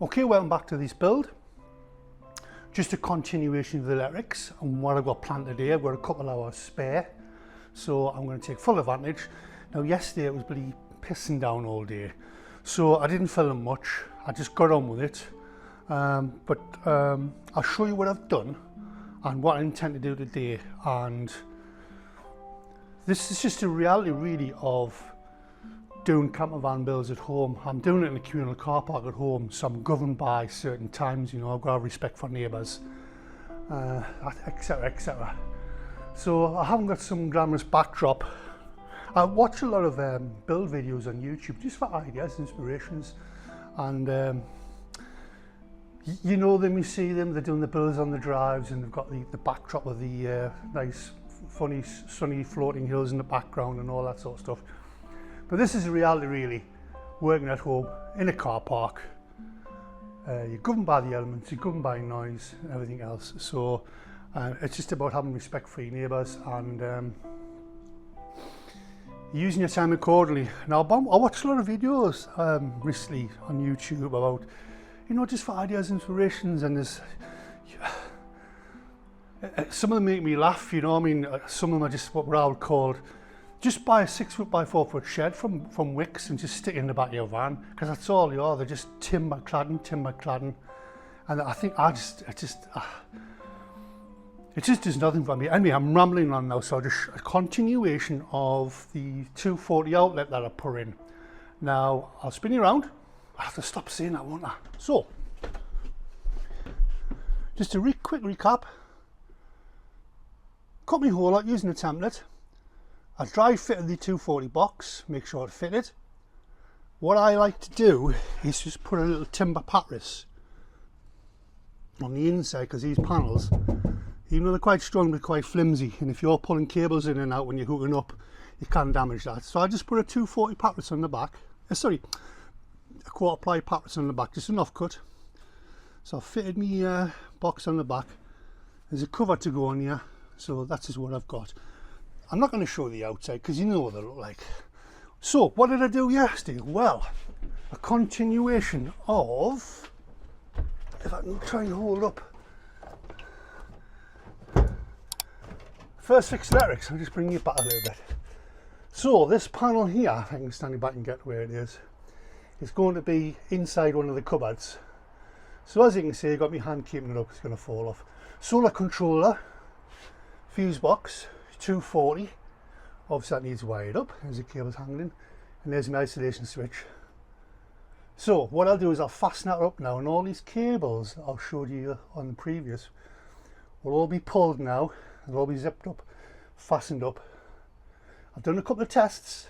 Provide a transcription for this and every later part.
Okay, welcome back to this build. Just a continuation of the electrics and what I've got planned today. I've got a couple hours spare, so I'm going to take full advantage. Now yesterday it was bloody pissing down all day, so I didn't film much. I just got on with it. But I'll show you what I've done and what I intend to do today. And this is just a reality really of doing camper van builds at home. I'm doing it in a communal car park at home, so I'm governed by certain times, you know. I've got to have respect for neighbours, etc, etc. So I haven't got some glamorous backdrop. I watch a lot of build videos on YouTube just for ideas, inspirations, and you know them, you see them, they're doing the builds on the drives and they've got the backdrop of the nice funny sunny floating hills in the background and all that sort of stuff. But this is a reality really, working at home in a car park. You're governed by the elements, you're governed by noise and everything else. So it's just about having respect for your neighbours and using your time accordingly. Now I watched a lot of videos recently on YouTube about, you know, just for ideas, inspirations, and there's some of them make me laugh, you know. I mean, some of them are just what I would call, just buy a 6 foot by 4 foot shed from Wickes and just stick it in the back of your van, because that's all they are. They're just timber cladding, and I think it just does nothing for me. Anyway, I'm rambling on now, so just a continuation of the 240 outlet that I put in. Now I'll spin you around. I have to stop saying that, won't I? So, just a quick recap. Cut my hole out using a template. I dry fitted the 240 box, make sure it fitted. What I like to do is just put a little timber patras on the inside, because these panels, even though they're quite strong, they're quite flimsy, and if you're pulling cables in and out when you're hooking up, you can damage that. So I just put a 240 patras on the back, a 1/4 ply patras on the back, just an offcut. So I fitted my box on the back. There's a cover to go on here, so that's just what I've got. I'm not going to show the outside because you know what they look like. So what did I do yesterday? Well, a continuation of, if I can try and hold up, first fix electrics. I'll just bring it back a little bit. So this panel here, I can stand it back and get where it is, it's going to be inside one of the cupboards. So as you can see, I've got my hand keeping it up, it's going to fall off. Solar controller, fuse box, 240, obviously that needs wired up, there's the cables hanging in, and there's my isolation switch. So what I'll do is I'll fasten that up now, and all these cables I'll show you on the previous will all be pulled now, they'll all be zipped up, fastened up. I've done a couple of tests,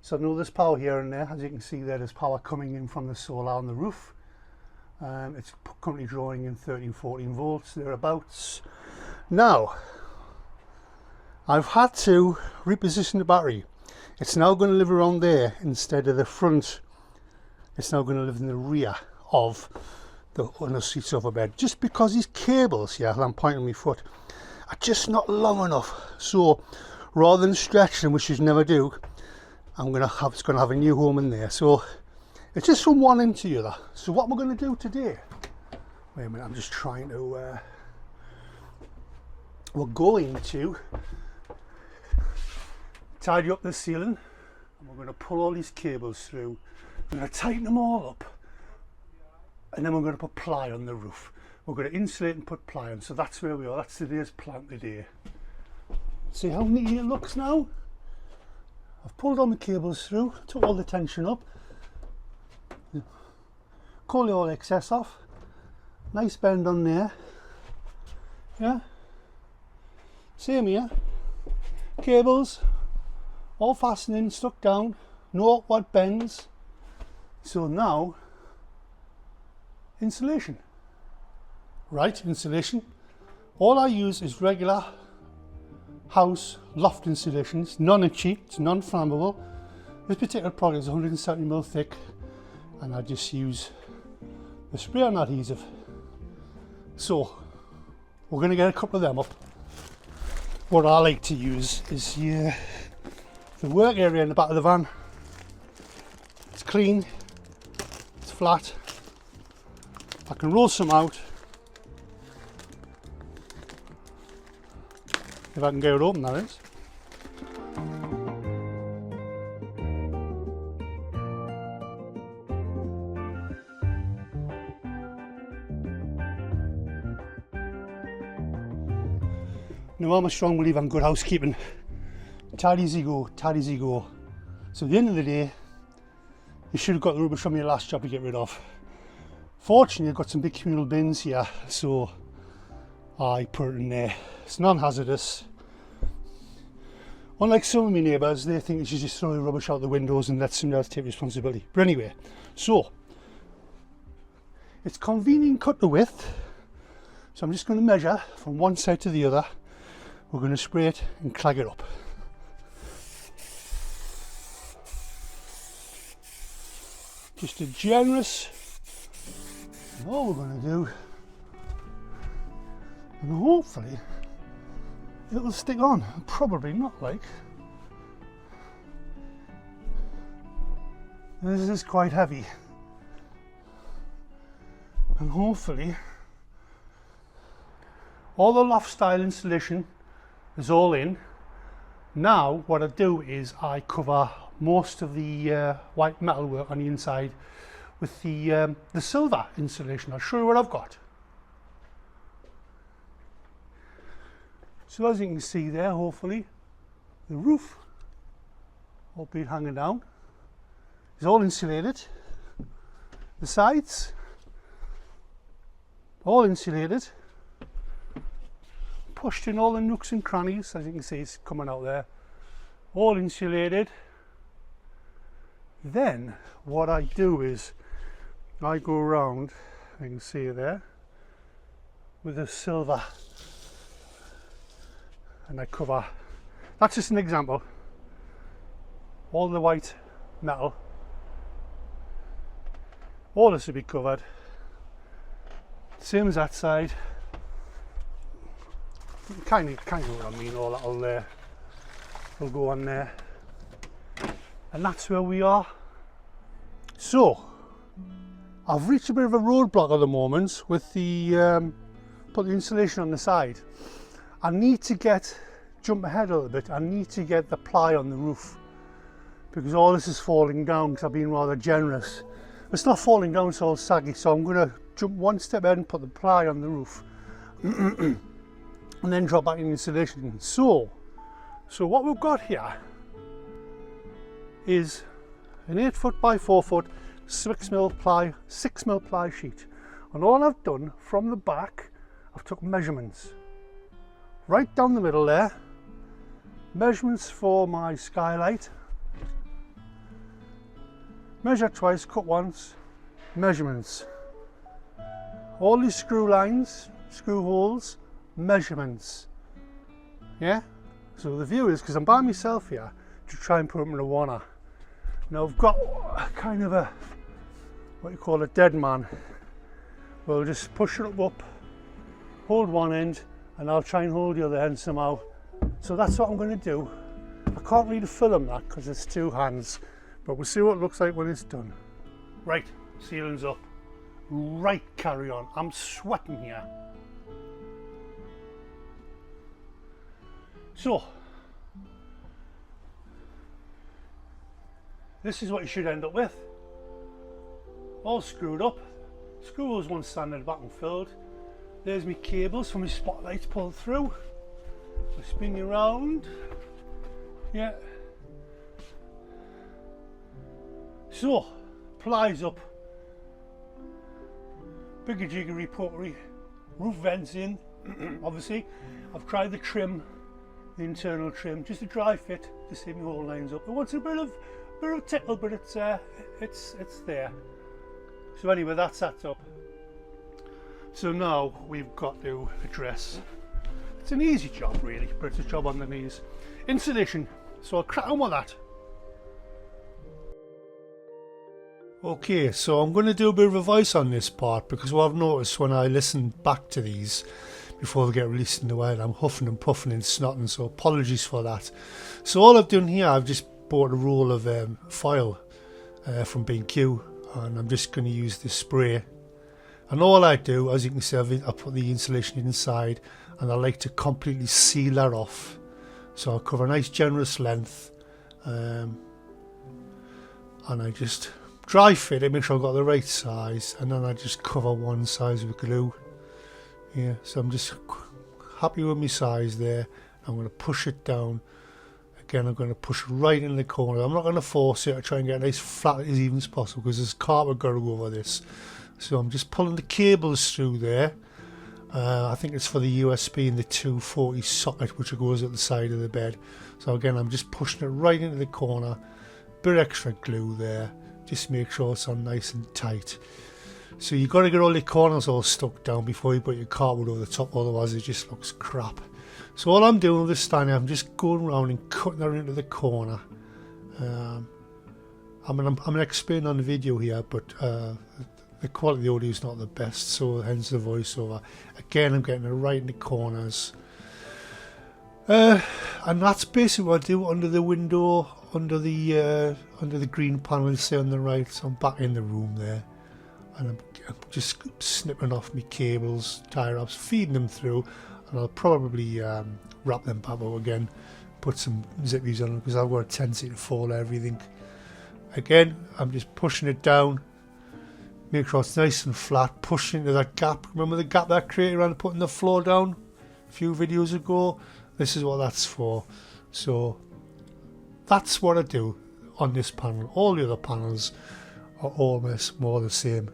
so I know there's power here and there. As you can see there's power coming in from the solar on the roof. It's currently drawing in 13-14 volts thereabouts. Now I've had to reposition the battery. It's now going to live around there instead of the front. It's now going to live in the rear of the under-seat sofa bed, just because these cables here, I'm pointing my foot, are just not long enough. So rather than stretch them, which you never do, it's going to have a new home in there. So it's just from one end to the other. So what we're going to do today, wait a minute, I'm just trying to we're going to tidy up the ceiling, and we're going to pull all these cables through. We're going to tighten them all up, and then we're going to put ply on the roof. We're going to insulate and put ply on. So that's where we are. That's today's plan today. See how neat it looks now? I've pulled all the cables through, took all the tension up, cut all the excess off. Nice bend on there. Yeah. Same here. Cables all fastening, stuck down, no awkward bends. So now, insulation. Right, insulation. All I use is regular house loft insulation. It's non-itchy, it's non-flammable. This particular product is 170mm thick, and I just use the spray on adhesive. So we're going to get a couple of them up. What I like to use is the work area in the back of the van. It's clean, it's flat, I can roll some out. If I can get it open, that is. Now I'm a strong believer in good housekeeping. Tidy as you go, tidy as you go. So at the end of the day, you should have got the rubbish from your last job to get rid of. Fortunately, I've got some big communal bins here, so I put it in there. It's non-hazardous. Unlike some of my neighbours, they think you should just throw the rubbish out the windows and let somebody else take responsibility. But anyway, so it's convenient cut to width. So I'm just going to measure from one side to the other. We're going to spray it and clag it up. Just a generous, and all we're going to do, and hopefully it'll stick on. Probably not, like. This is quite heavy, and hopefully all the loft style insulation is all in. Now what I do is I cover most of the white metal work on the inside with the silver insulation. I'll show you what I've got. So as you can see there, hopefully the roof, albeit hanging down, is all insulated. The sides, all insulated. Pushed in all the nooks and crannies, as you can see it's coming out there, all insulated. Then what I do is I go around, you can see it there, with a silver, and I cover, that's just an example, all the white metal, all this will be covered, same as that side. Kind of what I mean, all that'll will go on there, and that's where we are. So I've reached a bit of a roadblock at the moment with the put the insulation on the side. I need to jump ahead a little bit. I need to get the ply on the roof, because all this is falling down because I've been rather generous. It's not falling down, it's all saggy, so I'm going to jump one step ahead and put the ply on the roof. And then drop back in insulation. So what we've got here is an 8 foot by 4 foot 6mm ply sheet, and all I've done from the back, I've took measurements right down the middle there, measurements for my skylight, measure twice, cut once, measurements, all these screw lines, screw holes, measurements. Yeah, so the view is, because I'm by myself here, to try and put them in a wanna. Now I've got kind of a, what you call a dead man. We'll just push it up, hold one end, and I'll try and hold the other end somehow. So that's what I'm going to do. I can't really film that because it's two hands, but we'll see what it looks like when it's done. Right, ceiling's up. Right, carry on. I'm sweating here. So, this is what you should end up with. All screwed up. Screw holes one standard back and filled. There's my cables for my spotlights pulled through. I spin you around. Yeah. So, plies up. Bigger jiggery pottery. Roof vents in. Obviously, I've tried the trim. The internal trim, just a dry fit to see my whole lines up. It wants a bit of tickle, but it's there. So anyway, that's that up. So now we've got to address. It's an easy job really, but it's a job on the knees. Insulation. So I'll crack on with that. Okay, so I'm going to do a bit of a voice on this part, because what I've noticed when I listen back to these before they get released in the wild, I'm huffing and puffing and snotting, so apologies for that. So all I've done here, I've just bought a roll of foil from B&Q, and I'm just going to use this spray And all I do, as you can see, I put the insulation inside, and I like to completely seal that off. So I'll cover a nice generous length, and I just dry fit it, make sure I've got the right size, and then I just cover one size with glue. Yeah, so I'm just happy with my size there. I'm going to push it down. Again, I'm going to push right in the corner. I'm not going to force it. I try and get a nice flat as even as possible, because there's carpet got to go over this. So I'm just pulling the cables through there. I think it's for the USB and the 240 socket, which goes at the side of the bed. So again, I'm just pushing it right into the corner. Bit extra glue there, just make sure it's on nice and tight. So you've got to get all the corners all stuck down before you put your carpet over the top, otherwise it just looks crap. So all I'm doing with this stand, I'm just going around and cutting her into the corner. I'm going to explain on the video here, but the quality of the audio is not the best, so hence the voiceover. Again, I'm getting it right in the corners. And that's basically what I do under the window, under the green panel, say on the right. So I'm back in the room there, and I'm just snipping off my cables, tie wraps, feeding them through, and I'll probably wrap them back up again, put some zippies on them, because I've got a tendency to fall everything. Again, I'm just pushing it down, make sure it's nice and flat, pushing into that gap. Remember the gap that I created around putting the floor down a few videos ago? This is what that's for. So that's what I do on this panel. All the other panels are almost more the same.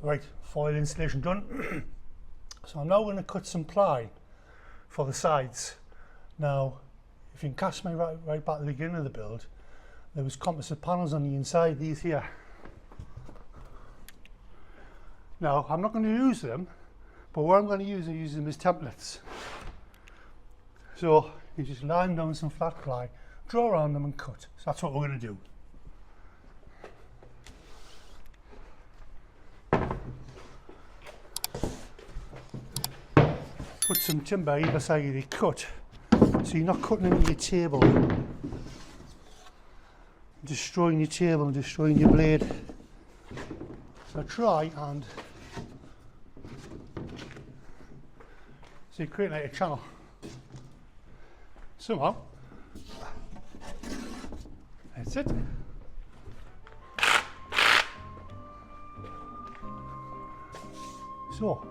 Right, foil installation done. So I'm now going to cut some ply for the sides. Now, if you can cast me right back at the beginning of the build, there was composite panels on the inside, these here. Now, I'm not going to use them, but what I'm going to use them as templates. So you just line down some flat ply, draw around them and cut. So that's what we're going to do. Put some timber either side of the cut, so you're not cutting into your table, destroying your table and destroying your blade. So try and so you create like a channel somehow. That's it. So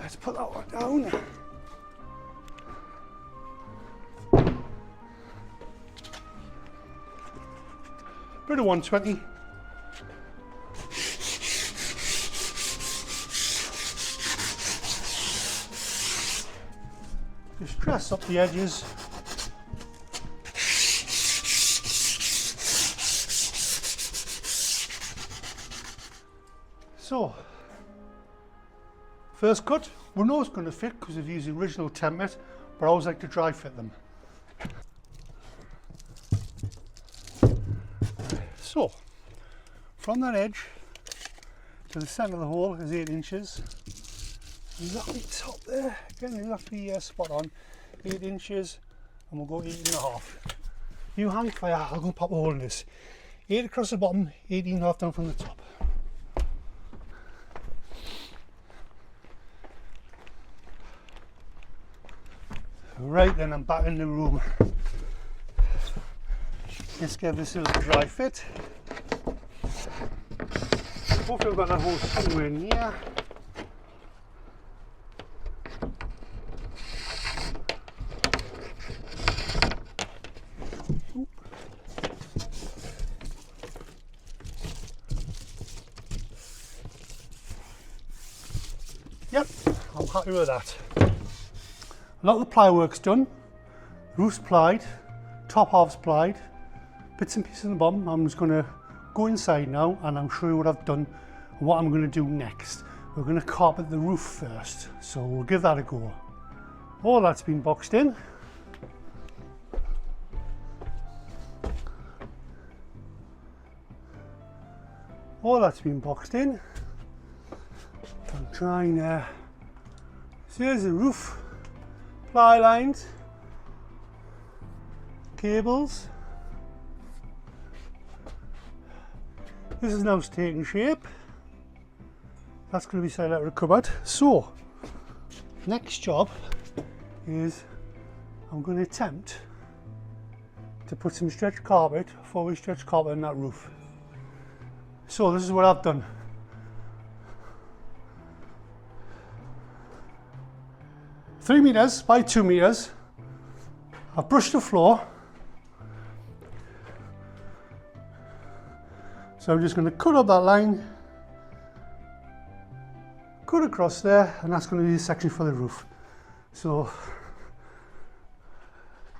let's put that one down. Bit of 120. Just press up the edges. So, first cut, we know it's going to fit because we've used the original template, but I always like to dry fit them. So, from that edge to the centre of the hole is 8 inches. Exactly top there, again exactly spot on, 8 inches, and we'll go 8.5. You hang fire, I'll go pop a hole in this. 8 across the bottom, 18.5 down from the top. Right then, I'm back in the room. Let's give this a little dry fit. Hopefully I've got that hole somewhere in here. Oop. Yep, I'm happy with that. A lot of the ply work's done. Roof's plied, top half's plied, bits and pieces on the bottom. I'm just going to go inside now and I'll show you what I've done and what I'm going to do next. We're going to carpet the roof first, so we'll give that a go. All that's been boxed in. all that's been boxed in. I'm trying so here's the roof, ply lines, cables. This is now taking shape. That's going to be set out of the cupboard. So next job is I'm going to attempt to put some stretch carpet, 4-way stretch carpet on that roof. So this is what I've done. Three meters by 2 meters. I've brushed the floor. So I'm just going to cut up that line, cut across there, and that's going to be the section for the roof. So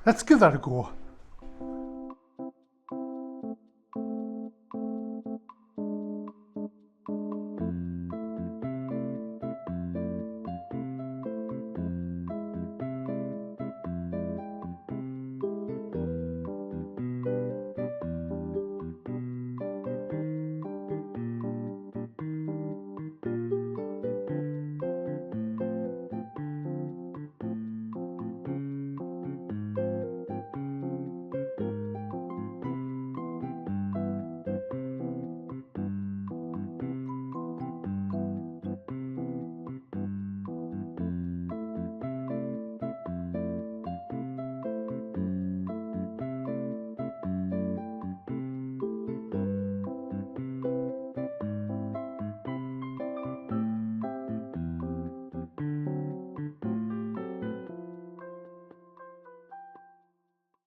let's give that a go.